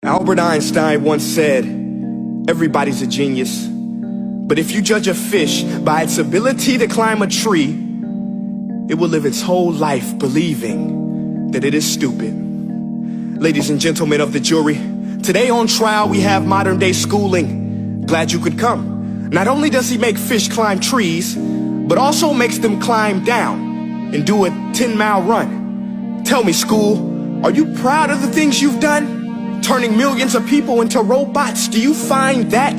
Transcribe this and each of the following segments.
Albert Einstein once said, everybody's a genius. But if you judge a fish by its ability to climb a tree, it will live its whole life believing that it is stupid. Ladies and gentlemen of the jury, today on trial we have modern day schooling. Glad you could come. Not only does he make fish climb trees, but also makes them climb down and do a 10-mile run. Tell me, school, are you proud of the things you've done? Turning millions of people into robots, do you find that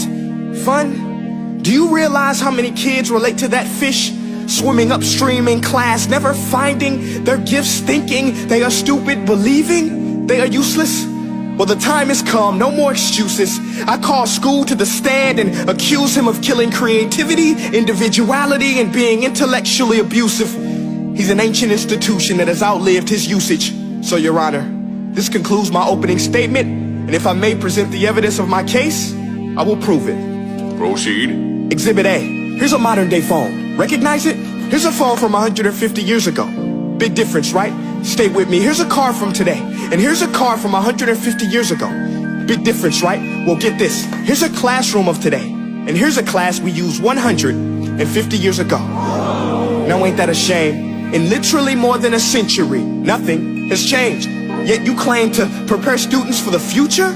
fun? Do you realize how many kids relate to that fish? Swimming upstream in class, never finding their gifts, thinking they are stupid, believing they are useless? Well, the time has come, no more excuses. I call school to the stand and accuse him of killing creativity, individuality, and being intellectually abusive. He's an ancient institution that has outlived his usage. So, Your Honor, this concludes my opening statement, and if I may present the evidence of my case, I will prove it. Proceed. Exhibit A. Here's a modern day phone. Recognize it? Here's a phone from 150 years ago. Big difference, right? Stay with me. Here's a car from today, and here's a car from 150 years ago. Big difference, right? Well, get this. Here's a classroom of today, and here's a class we used 150 years ago. Now ain't that a shame? In literally more than a century, nothing has changed. Yet you claim to prepare students for the future?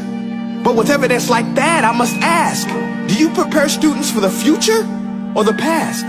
But with evidence like that, I must ask, do you prepare students for the future or the past?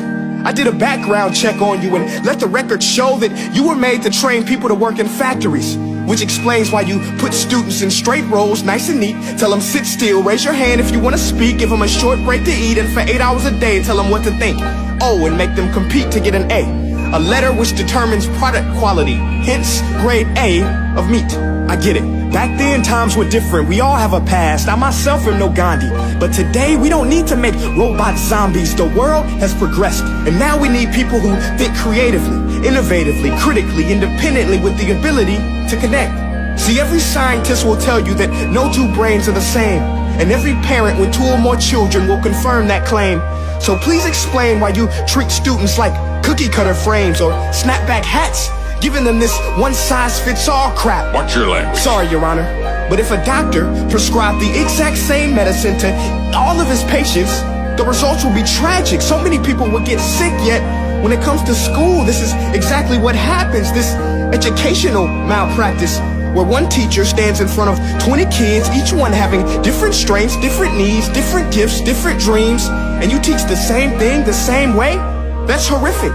I did a background check on you and let the record show that you were made to train people to work in factories, which explains why you put students in straight rows, nice and neat, tell them sit still, raise your hand if you want to speak, give them a short break to eat, and for 8 hours a day tell them what to think. Oh, and make them compete to get an A letter which determines product quality, hence grade A of meat. I get it. Back then, times were different. We all have a past. I myself am no Gandhi. But today, we don't need to make robot zombies. The world has progressed. And now we need people who think creatively, innovatively, critically, independently, with the ability to connect. See, every scientist will tell you that no two brains are the same. And every parent with 2 or more children will confirm that claim. So please explain why you treat students like cookie cutter frames or snapback hats, giving them this one-size-fits-all crap. Watch your language. Sorry, Your Honor, but if a doctor prescribed the exact same medicine to all of his patients, the results will be tragic. So many people will get sick, yet when it comes to school, this is exactly what happens, this educational malpractice, where one teacher stands in front of 20 kids, each one having different strengths, different needs, different gifts, different dreams, and you teach the same thing the same way? That's horrific.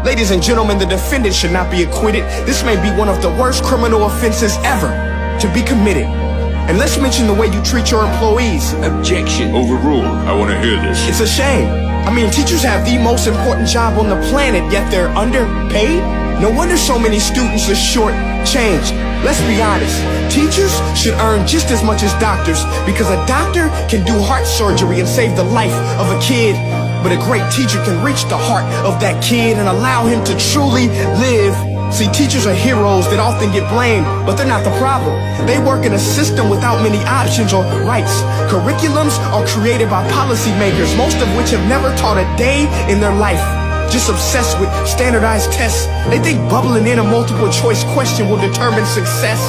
Ladies and gentlemen, the defendant should not be acquitted. This may be one of the worst criminal offenses ever to be committed. And let's mention the way you treat your employees. Objection. Overruled. I want to hear this. It's a shame. I mean, teachers have the most important job on the planet, yet they're underpaid? No wonder so many students are short-changed. Let's be honest. Teachers should earn just as much as doctors, because a doctor can do heart surgery and save the life of a kid. But a great teacher can reach the heart of that kid and allow him to truly live. See, teachers are heroes that often get blamed, but they're not the problem. They work in a system without many options or rights. Curriculums are created by policymakers, most of which have never taught a day in their life. Just obsessed with standardized tests. They think bubbling in a multiple choice question will determine success.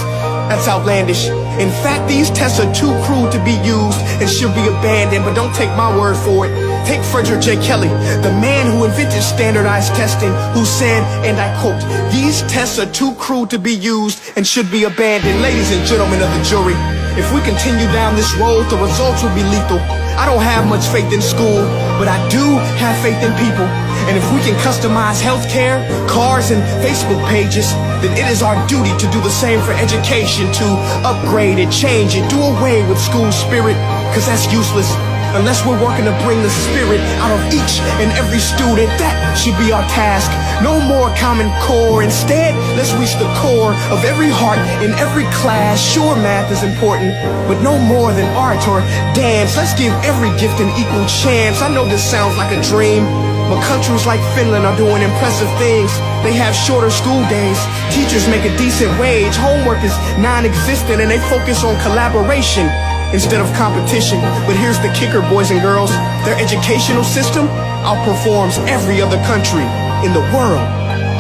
That's outlandish. In fact, these tests are too crude to be used and should be abandoned, but don't take my word for it. Take Frederick J. Kelly, the man who invented standardized testing, who said, and I quote, "These tests are too crude to be used and should be abandoned." Ladies and gentlemen of the jury, if we continue down this road, the results will be lethal. I don't have much faith in school, but I do have faith in people. And if we can customize healthcare, cars, and Facebook pages, then it is our duty to do the same for education, to upgrade it, change it, do away with school spirit, because that's useless. Unless we're working to bring the spirit out of each and every student, that should be our task. No more Common Core. Instead, let's reach the core of every heart in every class. Sure, math is important, but no more than art or dance. Let's give every gift an equal chance. I know this sounds like a dream, but countries like Finland are doing impressive things. They have shorter school days. Teachers make a decent wage. Homework is non-existent, and they focus on collaboration instead of competition. But here's the kicker, boys and girls. Their educational system outperforms every other country in the world.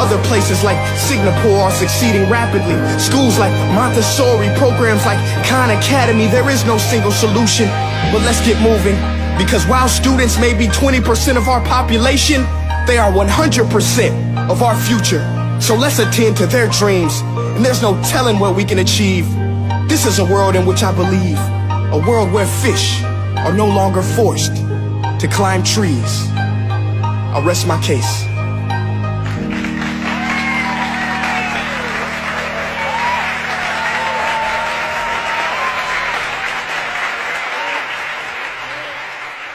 Other places like Singapore are succeeding rapidly. Schools like Montessori, programs like Khan Academy. There is no single solution, but let's get moving. Because while students may be 20% of our population, they are 100% of our future. So let's attend to their dreams, and there's no telling what we can achieve. This is a world in which I believe, a world where fish are no longer forced to climb trees. I'll rest my case.